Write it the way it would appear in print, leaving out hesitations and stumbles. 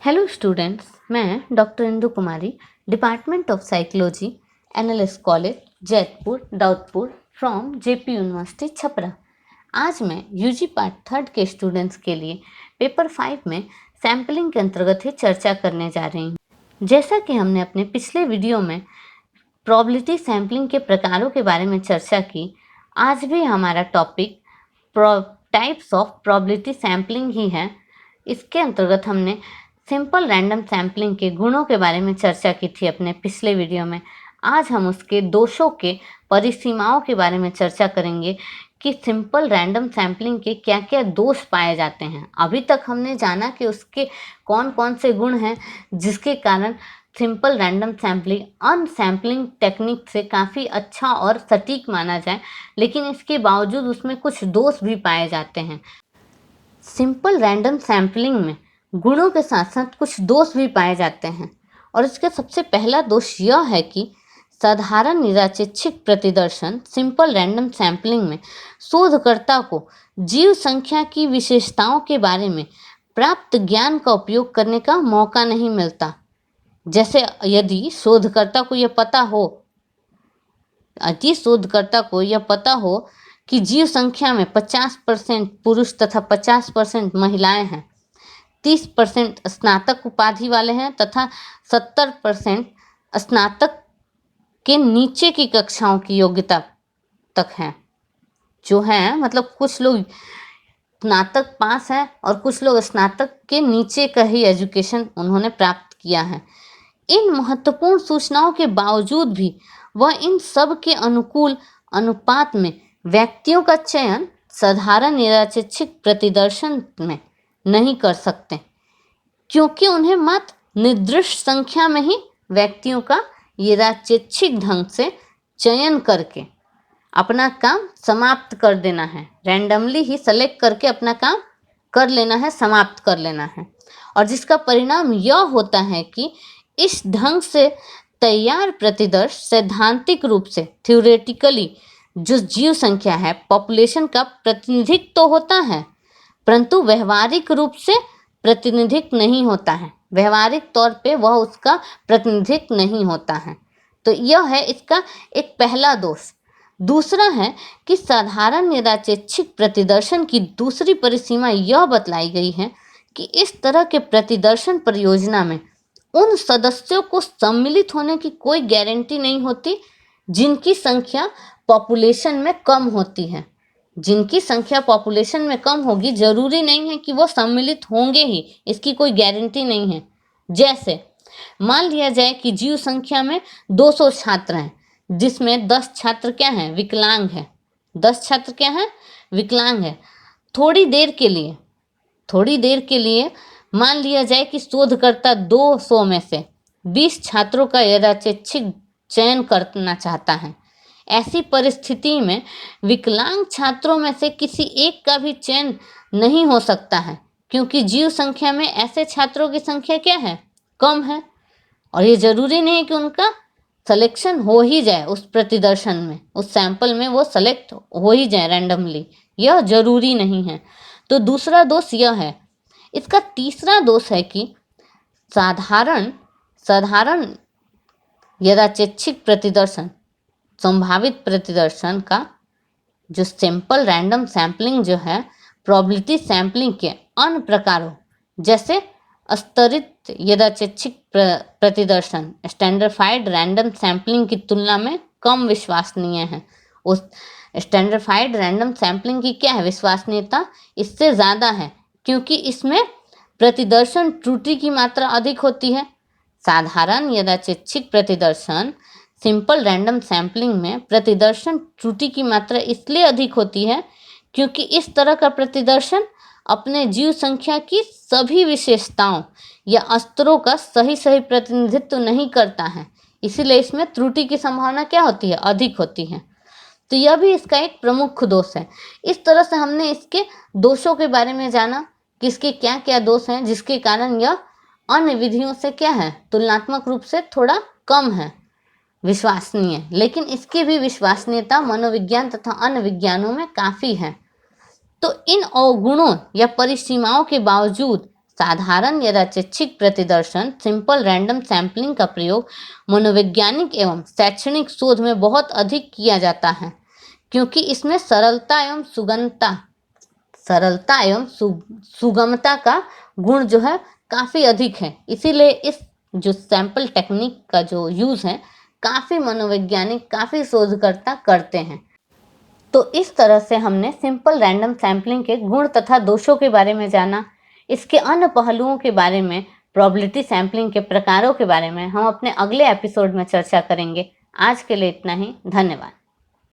Hello students, मैं doctor Indu Kumari, department of psychology, NLS college, Jaitpur, Daudpur from JP university Chhapra. आज मैं UG part 3 के students के लिए पेपर 5 में सैम्पलिंग के अंतर्गत ही चर्चा करने जा रही हूँ। जैसा कि हमने अपने पिछले वीडियो में प्रोबेबिलिटी सैम्पलिंग के प्रकारों के बारे में चर्चा की, आज भी हमारा topic types of probability sampling ही है। इसके अंतर्गत हमने सिंपल रैंडम सैम्पलिंग के गुणों के बारे में चर्चा की थी अपने पिछले वीडियो में। आज हम उसके दोषों के परिसीमाओं के बारे में चर्चा करेंगे कि सिंपल रैंडम सैम्पलिंग के क्या क्या दोष पाए जाते हैं। अभी तक हमने जाना कि उसके कौन कौन से गुण हैं जिसके कारण सिंपल रैंडम सैम्पलिंग अनसैम्पलिंग टेक्निक से काफ़ी अच्छा और सटीक माना जाए, लेकिन इसके बावजूद उसमें कुछ दोष भी पाए जाते हैं। सिंपल रैंडम सैम्पलिंग में गुणों के साथ साथ कुछ दोष भी पाए जाते हैं, और इसका सबसे पहला दोष यह है कि साधारण निरापेक्षिक प्रतिदर्शन सिंपल रैंडम सैम्पलिंग में शोधकर्ता को जीव संख्या की विशेषताओं के बारे में प्राप्त ज्ञान का उपयोग करने का मौका नहीं मिलता। जैसे यदि शोधकर्ता को यह पता हो कि जीव संख्या में 50% पुरुष तथा 50% महिलाएं हैं, 30% स्नातक उपाधि वाले हैं तथा 70% स्नातक के नीचे की कक्षाओं की योग्यता तक हैं, जो हैं मतलब कुछ लोग स्नातक पास हैं और कुछ लोग स्नातक के नीचे का ही एजुकेशन उन्होंने प्राप्त किया है। इन महत्वपूर्ण सूचनाओं के बावजूद भी वह इन सब के अनुकूल अनुपात में व्यक्तियों का चयन साधारण निरापेक्षिक प्रतिदर्शन में नहीं कर सकते, क्योंकि उन्हें मात्र निर्दिष्ट संख्या में ही व्यक्तियों का यादृच्छिक ढंग से चयन करके अपना काम समाप्त कर देना है। रैंडमली ही सेलेक्ट करके अपना काम कर लेना है, समाप्त कर लेना है, और जिसका परिणाम यह होता है कि इस ढंग से तैयार प्रतिदर्श सैद्धांतिक रूप से थ्योरेटिकली जो जीव संख्या है, पॉपुलेशन का प्रतिनिधित्व तो होता है, परंतु व्यवहारिक रूप से प्रतिनिधित्व नहीं होता है। व्यवहारिक तौर पे वह उसका प्रतिनिधित्व नहीं होता है। तो यह है इसका एक पहला दोष। दूसरा है कि साधारण निरापेक्षिक प्रतिदर्शन की दूसरी परिसीमा यह बतलाई गई है कि इस तरह के प्रतिदर्शन परियोजना में उन सदस्यों को सम्मिलित होने की कोई गारंटी नहीं होती जिनकी संख्या पॉपुलेशन में कम होती है। जिनकी संख्या पॉपुलेशन में कम होगी, जरूरी नहीं है कि वो सम्मिलित होंगे ही, इसकी कोई गारंटी नहीं है। जैसे मान लिया जाए कि जीव संख्या में 200 छात्र हैं, जिसमें 10 छात्र क्या हैं, विकलांग हैं। 10 छात्र क्या हैं, विकलांग है। थोड़ी देर के लिए मान लिया जाए कि शोधकर्ता 200 में से 20 छात्रों का यादृच्छिक चयन करना चाहता है। ऐसी परिस्थिति में विकलांग छात्रों में से किसी एक का भी चयन नहीं हो सकता है, क्योंकि जीव संख्या में ऐसे छात्रों की संख्या क्या है, कम है, और ये जरूरी नहीं है कि उनका सिलेक्शन हो ही जाए उस प्रतिदर्शन में, उस सैंपल में वो सेलेक्ट हो ही जाए रैंडमली, यह जरूरी नहीं है। तो दूसरा दोष यह है। इसका तीसरा दोष है कि साधारण यादृच्छिक प्रतिदर्शन, संभावित प्रतिदर्शन का जो सिंपल रैंडम सैम्पलिंग जो है, प्रोबेबिलिटी सैम्पलिंग के अन्य प्रकारों जैसे स्तरित यादृच्छिक प्रतिदर्शन स्टैंडर्डाइज्ड रैंडम सैम्पलिंग की तुलना में कम विश्वसनीय है। उस स्टैंडर्डाइज्ड रैंडम सैम्पलिंग की क्या है, विश्वसनीयता इससे ज़्यादा है, क्योंकि इसमें प्रतिदर्शन त्रुटि की मात्रा अधिक होती है। साधारण यादृच्छिक प्रतिदर्शन सिंपल रैंडम सैम्पलिंग में प्रतिदर्शन त्रुटि की मात्रा इसलिए अधिक होती है क्योंकि इस तरह का प्रतिदर्शन अपने जीव संख्या की सभी विशेषताओं या स्तरों का सही प्रतिनिधित्व नहीं करता है, इसीलिए इसमें त्रुटि की संभावना क्या होती है, अधिक होती है। तो यह भी इसका एक प्रमुख दोष है। इस तरह से हमने इसके दोषों के बारे में जाना कि इसके क्या क्या दोष हैं, जिसके कारण यह अन्य विधियों से क्या है, तुलनात्मक रूप से थोड़ा कम है विश्वसनीय, लेकिन इसकी भी विश्वसनीयता मनोविज्ञान तथा अन्य विज्ञानों में काफ़ी है। तो इन अवगुणों या परिसीमाओं के बावजूद साधारण यादृच्छिक प्रतिदर्शन सिंपल रैंडम सैंपलिंग का प्रयोग मनोवैज्ञानिक एवं शैक्षणिक शोध में बहुत अधिक किया जाता है, क्योंकि इसमें सरलता एवं सुगमता का गुण जो है काफ़ी अधिक है। इसीलिए इस जो सैंपल टेक्निक का जो यूज़ है काफ़ी मनोवैज्ञानिक, काफ़ी शोधकर्ता करते हैं। तो इस तरह से हमने सिंपल रैंडम सैंपलिंग के गुण तथा दोषों के बारे में जाना। इसके अन्य पहलुओं के बारे में, प्रोबेबिलिटी सैंपलिंग के प्रकारों के बारे में हम अपने अगले एपिसोड में चर्चा करेंगे। आज के लिए इतना ही। धन्यवाद।